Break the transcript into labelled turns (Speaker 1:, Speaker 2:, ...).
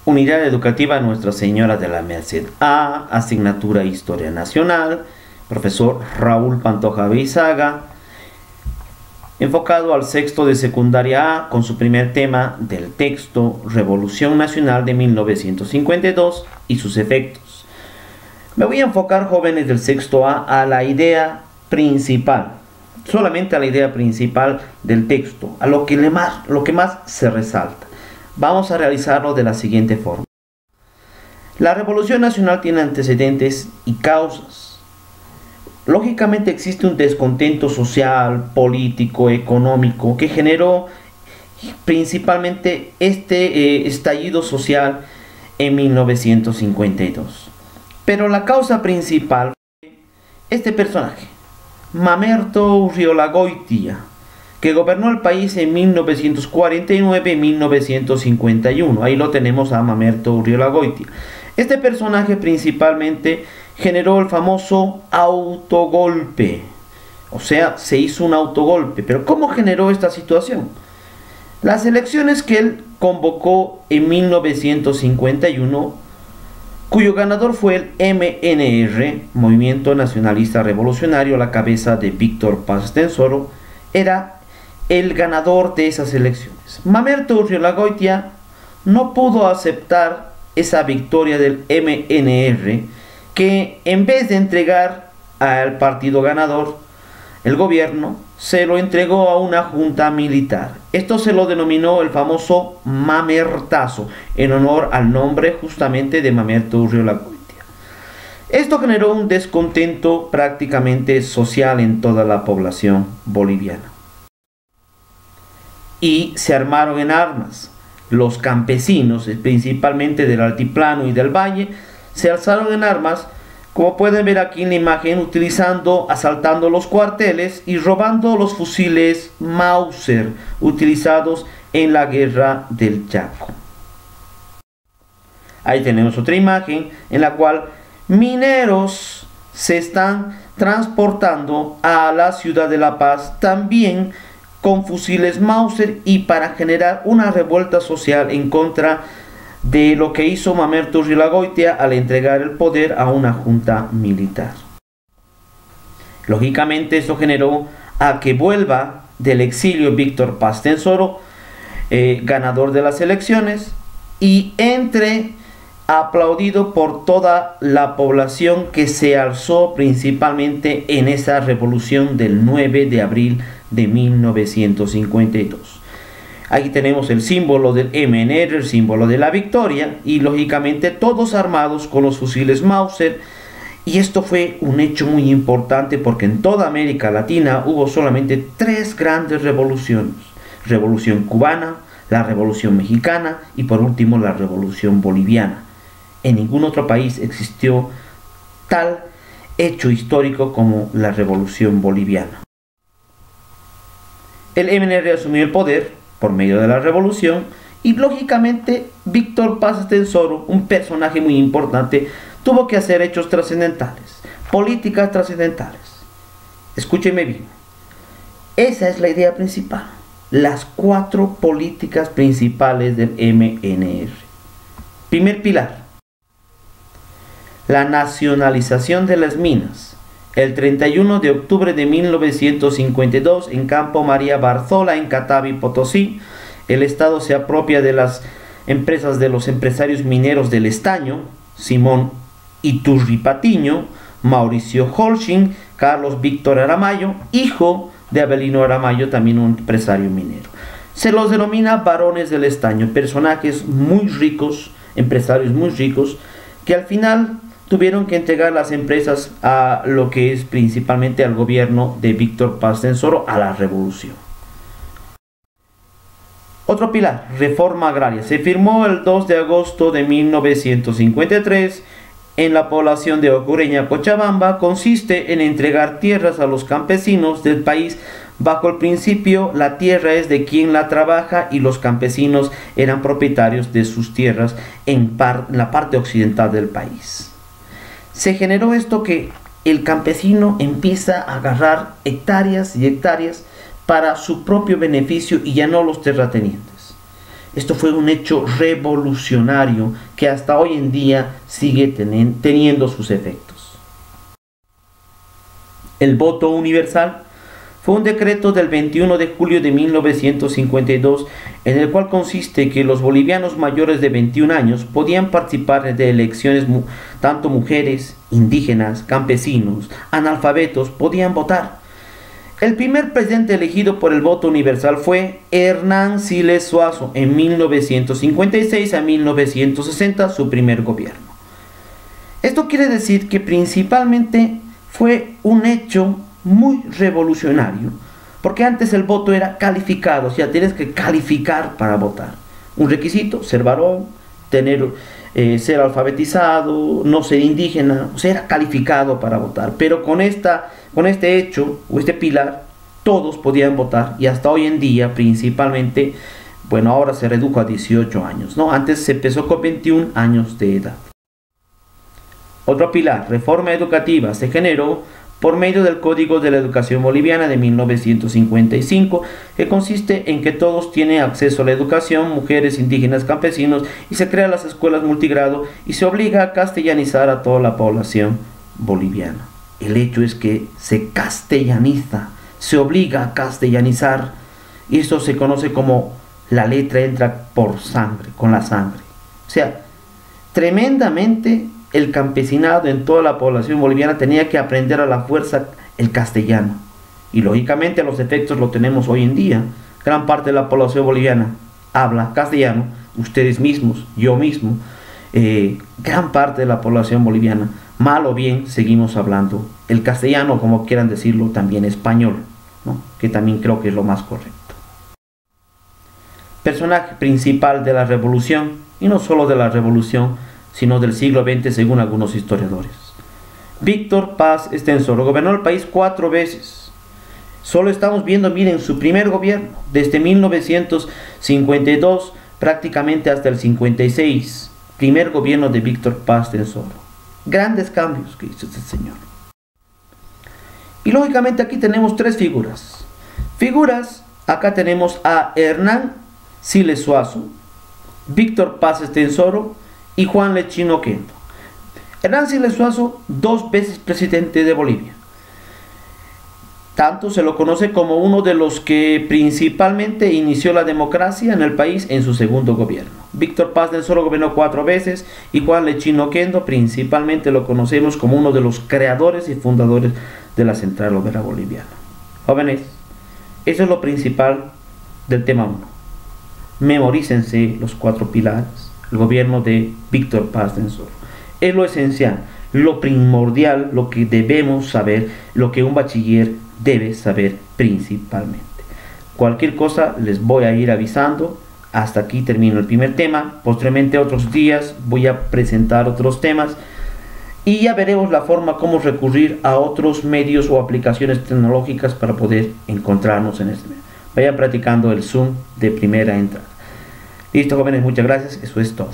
Speaker 1: Unidad Educativa Nuestra Señora de la Merced A, asignatura Historia Nacional, profesor Raúl Pantoja Beizaga, enfocado al sexto de secundaria A con su primer tema del texto Revolución Nacional de 1952 y sus efectos. Me voy a enfocar, jóvenes del sexto A, la idea principal, solamente a la idea principal del texto, a lo que más se resalta. Vamos a realizarlo de la siguiente forma. La Revolución Nacional tiene antecedentes y causas. Lógicamente existe un descontento social, político, económico que generó principalmente este estallido social en 1952. Pero la causa principal fue este personaje, Mamerto Urriolagoitia, que gobernó el país en 1949 y 1951. Ahí lo tenemos a Mamerto Urriolagoitia. Este personaje principalmente generó el famoso autogolpe. O sea, se hizo un autogolpe. Pero ¿cómo generó esta situación? Las elecciones que él convocó en 1951, cuyo ganador fue el MNR, Movimiento Nacionalista Revolucionario, a la cabeza de Víctor Paz Estenssoro, era el ganador de esas elecciones. Mamerto Urriolagoitia no pudo aceptar esa victoria del MNR, que en vez de entregar al partido ganador el gobierno, se lo entregó a una junta militar. Esto se lo denominó el famoso Mamertazo, en honor al nombre justamente de Mamerto Urriolagoitia. Esto generó un descontento prácticamente social en toda la población boliviana. Y se armaron en armas. Los campesinos, principalmente del altiplano y del valle, se alzaron en armas, como pueden ver aquí en la imagen, asaltando los cuarteles y robando los fusiles Mauser utilizados en la guerra del Chaco. Ahí tenemos otra imagen en la cual mineros se están transportando a la ciudad de La Paz, también con fusiles Mauser, y para generar una revuelta social en contra de lo que hizo Mamerto Urriolagoitia al entregar el poder a una junta militar. Lógicamente esto generó a que vuelva del exilio Víctor Paz Estenssoro, ganador de las elecciones, y entre aplaudido por toda la población que se alzó principalmente en esa revolución del 9 de abril de 1952. Aquí tenemos el símbolo del MNR, el símbolo de la victoria, y lógicamente todos armados con los fusiles Mauser. Y esto fue un hecho muy importante porque en toda América Latina hubo solamente tres grandes revoluciones: Revolución Cubana, la Revolución Mexicana y por último la Revolución Boliviana. En ningún otro país existió tal hecho histórico como la Revolución Boliviana. El MNR asumió el poder por medio de la revolución y lógicamente Víctor Paz Estenssoro, un personaje muy importante, tuvo que hacer hechos trascendentales, políticas trascendentales. Escúcheme bien, esa es la idea principal, las cuatro políticas principales del MNR. Primer pilar: la nacionalización de las minas. El 31 de octubre de 1952, en Campo María Barzola, en Catavi, Potosí, el Estado se apropia de las empresas de los empresarios mineros del estaño, Simón Iturri Patiño, Mauricio Holsching, Carlos Víctor Aramayo, hijo de Avelino Aramayo, también un empresario minero. Se los denomina varones del estaño, personajes muy ricos, empresarios muy ricos, que al final tuvieron que entregar las empresas a lo que es principalmente al gobierno de Víctor Paz Estenssoro, a la revolución. Otro pilar: reforma agraria. Se firmó el 2 de agosto de 1953 en la población de Ocureña, Cochabamba. Consiste en entregar tierras a los campesinos del país bajo el principio: la tierra es de quien la trabaja, y los campesinos eran propietarios de sus tierras en la parte occidental del país. Se generó esto, que el campesino empieza a agarrar hectáreas y hectáreas para su propio beneficio y ya no los terratenientes. Esto fue un hecho revolucionario que hasta hoy en día sigue teniendo sus efectos. El voto universal fue un decreto del 21 de julio de 1952 en el cual consiste que los bolivianos mayores de 21 años podían participar de elecciones, tanto mujeres, indígenas, campesinos, analfabetos podían votar. El primer presidente elegido por el voto universal fue Hernán Siles Zuazo en 1956 a 1960, su primer gobierno. Esto quiere decir que principalmente fue un hecho muy revolucionario, porque antes el voto era calificado, o sea, tienes que calificar para votar. Un requisito: ser varón, ser alfabetizado, no ser indígena, o sea, era calificado para votar. Pero con este hecho o este pilar, todos podían votar, y hasta hoy en día principalmente, bueno, ahora se redujo a 18 años, ¿no? Antes se empezó con 21 años de edad. Otro pilar, reforma educativa, se generó por medio del Código de la Educación Boliviana de 1955, que consiste en que todos tienen acceso a la educación, mujeres, indígenas, campesinos, y se crean las escuelas multigrado y se obliga a castellanizar a toda la población boliviana. El hecho es que se castellaniza, se obliga a castellanizar, y esto se conoce como la letra entra por sangre, con la sangre. O sea, tremendamente el campesinado en toda la población boliviana tenía que aprender a la fuerza el castellano. Y lógicamente los efectos lo tenemos hoy en día. Gran parte de la población boliviana habla castellano, ustedes mismos, yo mismo, gran parte de la población boliviana, mal o bien, seguimos hablando el castellano, como quieran decirlo, también español, ¿no? Que también creo que es lo más correcto. Personaje principal de la revolución, y no solo de la revolución, sino del siglo XX según algunos historiadores. Víctor Paz Estenssoro gobernó el país 4 veces. Solo estamos viendo, miren, su primer gobierno, desde 1952 prácticamente hasta el 56. Primer gobierno de Víctor Paz Estenssoro. Grandes cambios que hizo este señor. Y lógicamente aquí tenemos 3 figuras. Acá tenemos a Hernán Siles Zuazo, Víctor Paz Estenssoro y Juan Lechín Oquendo. Hernán Siles Zuazo, 2 veces presidente de Bolivia. Tanto se lo conoce como uno de los que principalmente inició la democracia en el país en su segundo gobierno. Víctor Paz Estenssoro gobernó 4 veces y Juan Lechín Oquendo principalmente lo conocemos como uno de los creadores y fundadores de la Central Obrera Boliviana. Jóvenes, eso es lo principal del tema 1. Memorícense los 4 pilares. El gobierno de Víctor Paz Estenssoro es lo esencial, lo primordial, lo que debemos saber, lo que un bachiller debe saber principalmente. Cualquier cosa les voy a ir avisando. Hasta aquí termino el primer tema. Posteriormente otros días voy a presentar otros temas y ya veremos la forma como recurrir a otros medios o aplicaciones tecnológicas para poder encontrarnos en este medio. Vayan practicando el Zoom de primera entrada. Listo, jóvenes, muchas gracias. Eso es todo.